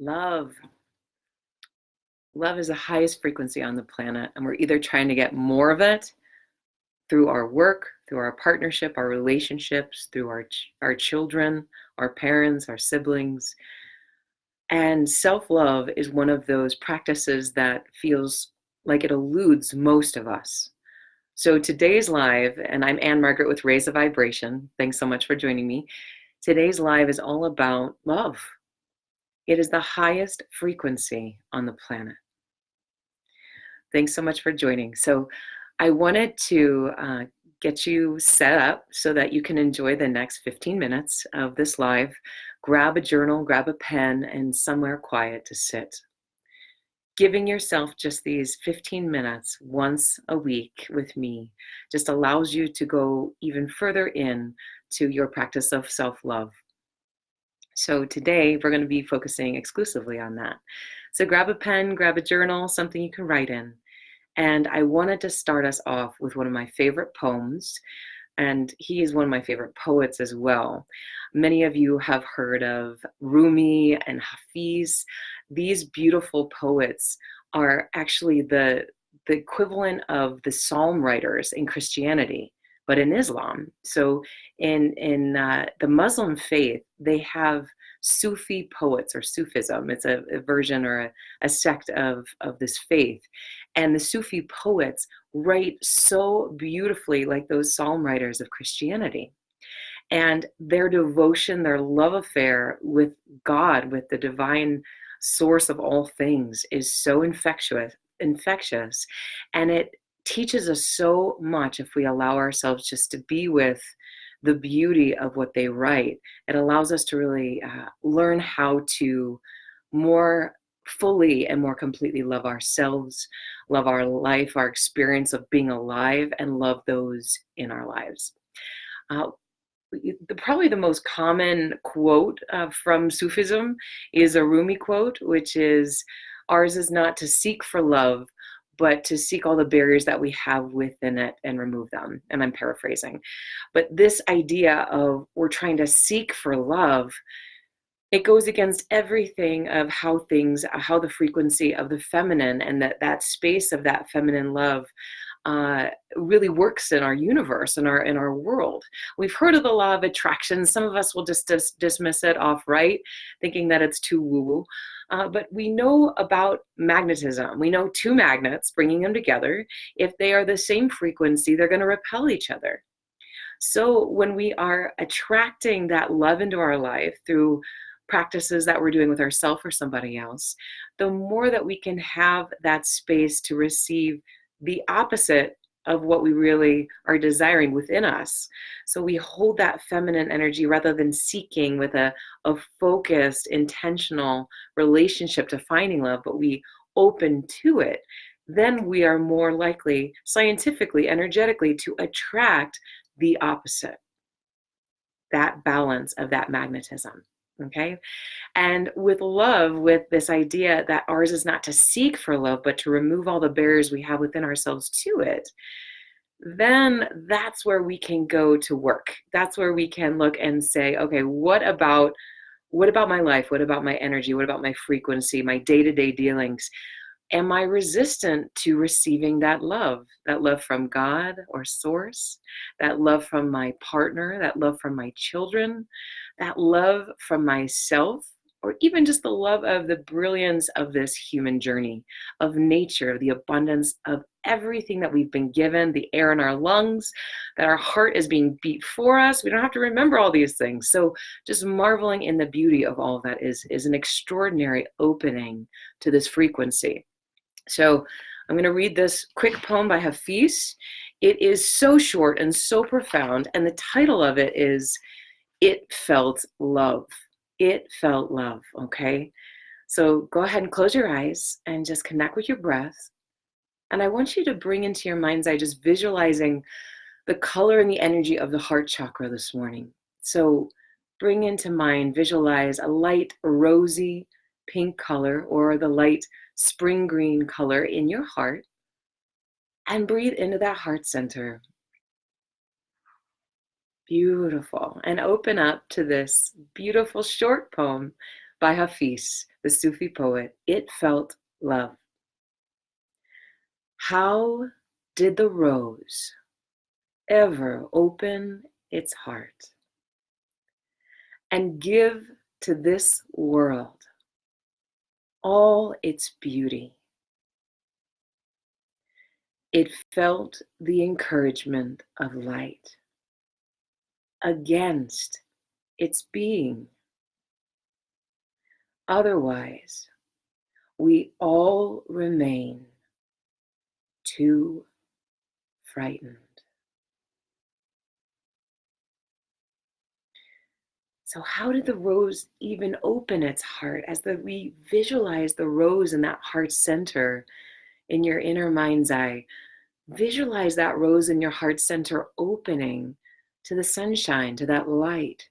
Love. Love is the highest frequency on the planet, and we're either trying to get more of it through our work, through our partnership, our relationships, through our children, our parents, our siblings. And self-love is one of those practices that feels like it eludes most of us. So today's live, and I'm Ann Margaret with Raise a Vibration. Thanks so much for joining me. Today's live is all about love. It is the highest frequency on the planet. Thanks so much for joining. So I wanted to get you set up so that you can enjoy the next 15 minutes of this live. Grab a journal, grab a pen, and somewhere quiet to sit. Giving yourself just these 15 minutes once a week with me just allows you to go even further in to your practice of self-love. So today we're going to be focusing exclusively on that. So grab a pen, grab a journal, something you can write in. And I wanted to start us off with one of my favorite poems. And he is one of my favorite poets as well. Many of you have heard of Rumi and HAFIZ. These beautiful poets are actually the equivalent of the psalm writers in Christianity, but in Islam. So in the Muslim faith, they have Sufi poets, or Sufism. It's a version or a sect of this faith. And the Sufi poets write so beautifully like those psalm writers of Christianity. And their devotion, their love affair with God, with the divine source of all things, is so infectious. And it teaches us so much if we allow ourselves just to be with the beauty of what they write. It allows us to really learn how to more fully and more completely love ourselves, love our life, our experience of being alive, and love those in our lives. Probably the most common quote from Sufism is a Rumi quote, which is, "Ours is not to seek for love, but to seek all the barriers that we have within it and remove them." And I'm paraphrasing. But this idea of we're trying to seek for love, it goes against everything of how the frequency of the feminine and that space of that feminine love really works in our universe, in our world. We've heard of the law of attraction. Some of us will just dismiss it outright, thinking that it's too woo-woo. But we know about magnetism. We know two magnets, bringing them together, if they are the same frequency, they're going to repel each other. So when we are attracting that love into our life through practices that we're doing with ourselves or somebody else, the more that we can have that space to receive the opposite of what we really are desiring within us. So we hold that feminine energy rather than seeking with a focused, intentional relationship to finding love, but we open to it. Then we are more likely, scientifically, energetically, to attract the opposite, that balance of that magnetism. Okay. And with love, with this idea that ours is not to seek for love, but to remove all the barriers we have within ourselves to it, then that's where we can go to work. That's where we can look and say, okay, what about my life? What about my energy? What about my frequency, my day-to-day dealings? Am I resistant to receiving that love from God or source, that love from my partner, that love from my children, that love from myself, or even just the love of the brilliance of this human journey, of nature, the abundance of everything that we've been given, the air in our lungs, that our heart is being beat for us. We don't have to remember all these things. So just marveling in the beauty of all of that is an extraordinary opening to this frequency. So I'm going to read this quick poem by HAFIZ. It is so short and so profound, and the title of it is "It Felt Love." It felt love, okay? So go ahead and close your eyes and just connect with your breath. And I want you to bring into your mind's eye just visualizing the color and the energy of the heart chakra this morning. So bring into mind, visualize a light rosy pink color or the light spring green color in your heart, and breathe into that heart center. Beautiful. And open up to this beautiful short poem by HAFIZ, the Sufi poet. It felt love. How did the rose ever open its heart and give to this world all its beauty? It felt the encouragement of light against its being. Otherwise, we all remain too frightened. So how did the rose even open its heart? As we visualize the rose in that heart center in your inner mind's eye, visualize that rose in your heart center opening to the sunshine, to that light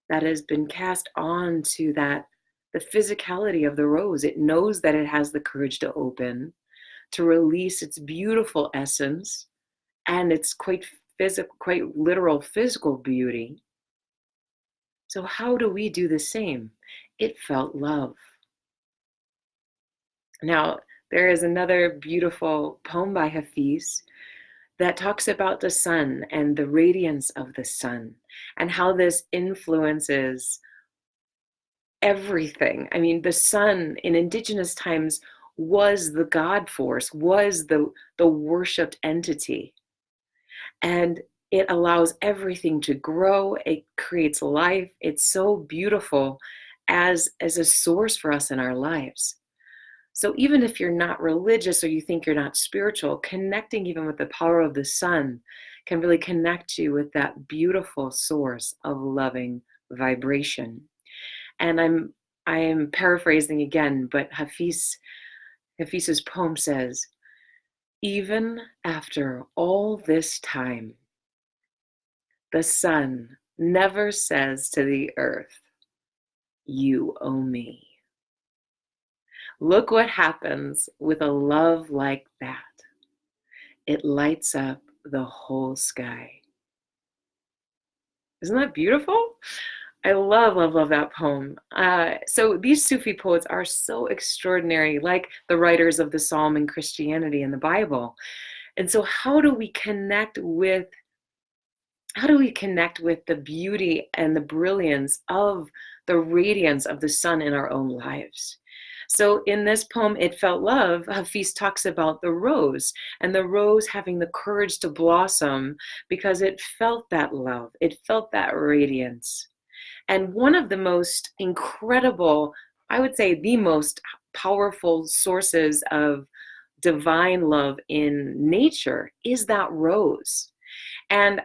that has been cast on to the physicality of the rose. It knows that it has the courage to open, to release its beautiful essence and its quite literal physical beauty. So how do we do the same? It felt love. Now, there is another beautiful poem by HAFIZ that talks about the sun and the radiance of the sun and how this influences everything. I mean, the sun in indigenous times was the God force, was the worshipped entity. And it allows everything to grow. It creates life. It's so beautiful as a source for us in our lives. So even if you're not religious or you think you're not spiritual, connecting even with the power of the sun can really connect you with that beautiful source of loving vibration. And I am paraphrasing again, but Hafiz's poem says, even after all this time, the sun never says to the earth, you owe me. Look what happens with a love like that. It lights up the whole sky. Isn't that beautiful? I love that poem. So these Sufi poets are so extraordinary, like the writers of the Psalm in Christianity and the Bible. And so how do we connect with the beauty and the brilliance of the radiance of the sun in our own lives? So in this poem, It Felt Love, Hafiz talks about the rose and the rose having the courage to blossom because it felt that love, it felt that radiance. And one of the most incredible, I would say the most powerful sources of divine love in nature is that rose. And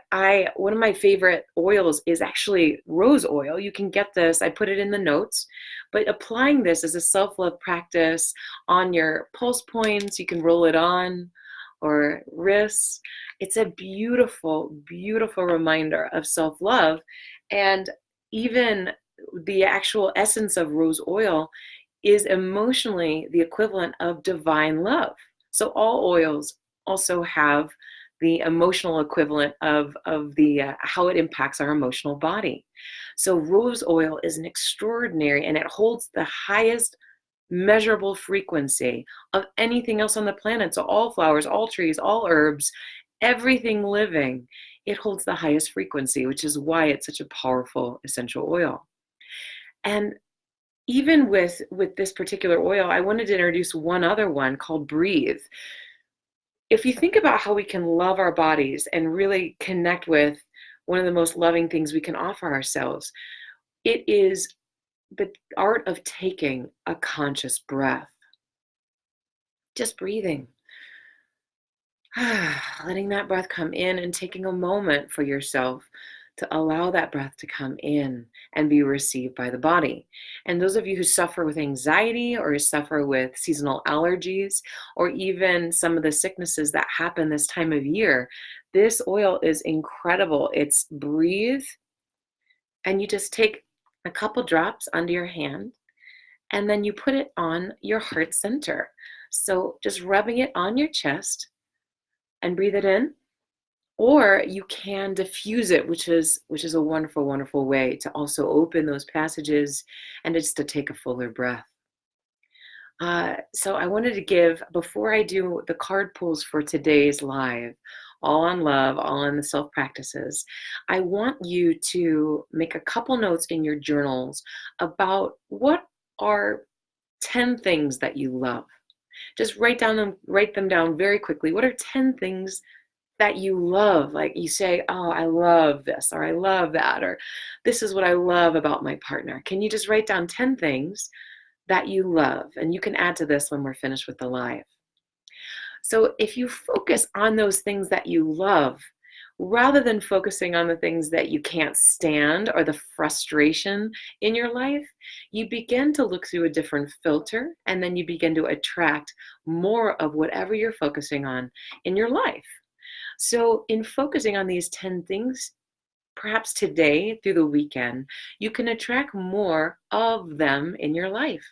one of my favorite oils is actually rose oil. You can get this, I put it in the notes, but applying this as a self-love practice on your pulse points, you can roll it on, or wrists. It's a beautiful, beautiful reminder of self-love. And even the actual essence of rose oil is emotionally the equivalent of divine love. So all oils also have the emotional equivalent of the how it impacts our emotional body. So rose oil is an extraordinary, and it holds the highest measurable frequency of anything else on the planet. So all flowers, all trees, all herbs, everything living, it holds the highest frequency, which is why it's such a powerful essential oil. And even with this particular oil, I wanted to introduce one other one called Breathe. If you think about how we can love our bodies and really connect with one of the most loving things we can offer ourselves, it is the art of taking a conscious breath. Just breathing. Letting that breath come in and taking a moment for yourself to allow that breath to come in and be received by the body. And those of you who suffer with anxiety or suffer with seasonal allergies or even some of the sicknesses that happen this time of year, this oil is incredible. It's Breathe, and you just take a couple drops under your hand and then you put it on your heart center. So just rubbing it on your chest and breathe it in. Or you can diffuse it, which is a wonderful, wonderful way to also open those passages and just to take a fuller breath. So I wanted to give, before I do the card pulls for today's live, all on love, all on the self practices, I want you to make a couple notes in your journals about what are 10 things that you love. Just write them down very quickly. What are 10 things that you love? Like you say, oh, I love this, or I love that, or this is what I love about my partner. Can you just write down 10 things that you love? And you can add to this when we're finished with the live. So if you focus on those things that you love, rather than focusing on the things that you can't stand or the frustration in your life, you begin to look through a different filter, and then you begin to attract more of whatever you're focusing on in your life. So in focusing on these 10 things, perhaps today through the weekend, you can attract more of them in your life.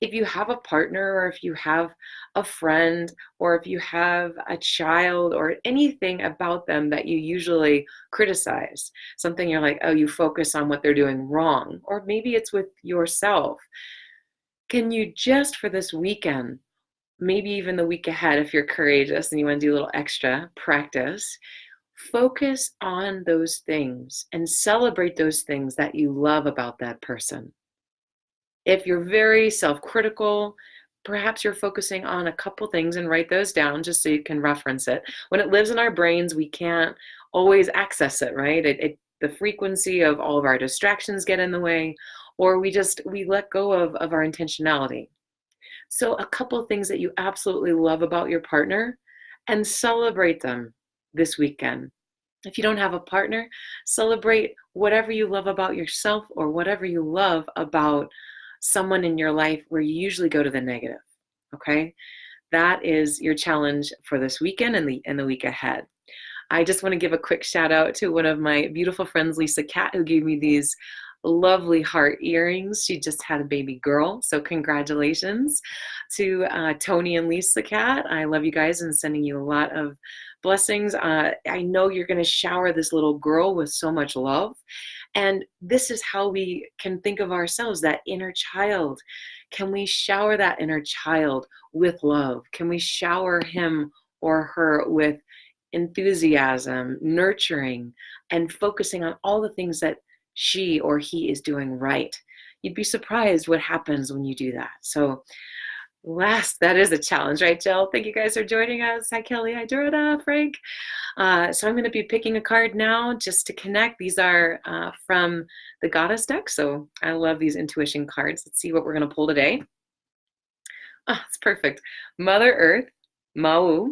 If you have a partner, or if you have a friend, or if you have a child, or anything about them that you usually criticize, something you're like, oh, you focus on what they're doing wrong, or maybe it's with yourself. Can you just for this weekend, maybe even the week ahead, if you're courageous and you want to do a little extra practice, focus on those things and celebrate those things that you love about that person. If you're very self-critical, perhaps you're focusing on a couple things, and write those down just so you can reference it. When it lives in our brains, we can't always access it, right? The frequency of all of our distractions get in the way, or we let go of our intentionality. So a couple things that you absolutely love about your partner, and celebrate them this weekend. If you don't have a partner, celebrate whatever you love about yourself, or whatever you love about someone in your life where you usually go to the negative. Okay? That is your challenge for this weekend and the week ahead. I just want to give a quick shout out to one of my beautiful friends, Lisa Cat, who gave me these lovely heart earrings. She just had a baby girl, so congratulations to Tony and Lisa Cat. I love you guys and sending you a lot of blessings. I know you're going to shower this little girl with so much love, and this is how we can think of ourselves, that inner child. Can we shower that inner child with love? Can we shower him or her with enthusiasm, nurturing, and focusing on all the things that she or he is doing right? You'd be surprised what happens when you do that. So that is a challenge, right, Jill? Thank you guys for joining us. Hi, Kelly. Hi, Dorota, Frank. So I'm going to be picking a card now just to connect. These are from the Goddess deck. So I love these intuition cards. Let's see what we're going to pull today. Oh, it's perfect. Mother Earth, Mau,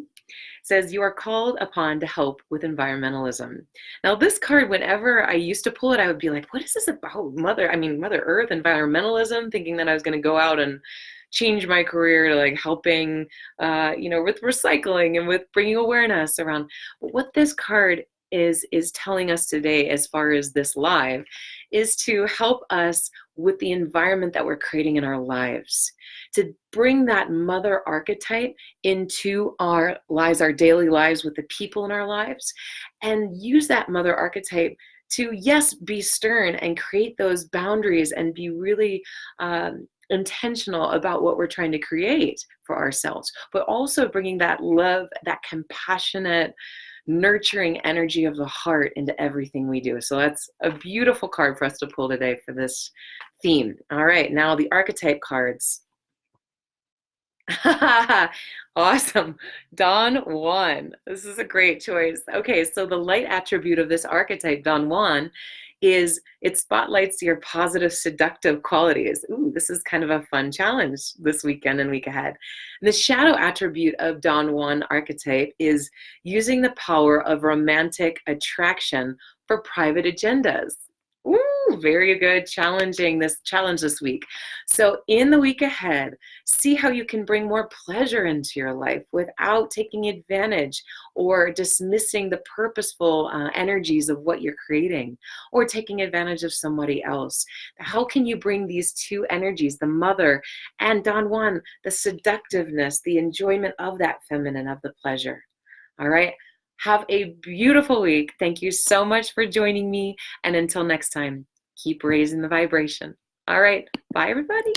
says you are called upon to help with environmentalism. Now this card, whenever I used to pull it, I would be like, what is this about? Mother Earth, environmentalism, thinking that I was going to go out and change my career to like helping, with recycling and with bringing awareness around. But what this card is telling us today, as far as this live, is to help us with the environment that we're creating in our lives, to bring that mother archetype into our lives, our daily lives with the people in our lives, and use that mother archetype to, yes, be stern and create those boundaries and be really intentional about what we're trying to create for ourselves, but also bringing that love, that compassionate, nurturing energy of the heart into everything we do. So that's a beautiful card for us to pull today for this theme. All right, now the archetype cards. Awesome. Don Juan. This is a great choice. Okay, so the light attribute of this archetype, Don Juan, is it spotlights your positive, seductive qualities. Ooh, this is kind of a fun challenge this weekend and week ahead. The shadow attribute of Don Juan archetype is using the power of romantic attraction for private agendas. Ooh, very good challenge this week. So in the week ahead, see how you can bring more pleasure into your life without taking advantage or dismissing the purposeful energies of what you're creating, or taking advantage of somebody else. How can you bring these two energies, the mother and Don Juan, the seductiveness, the enjoyment of that feminine, of the pleasure? All right. Have a beautiful week. Thank you so much for joining me. And until next time, keep raising the vibration. All right. Bye, everybody.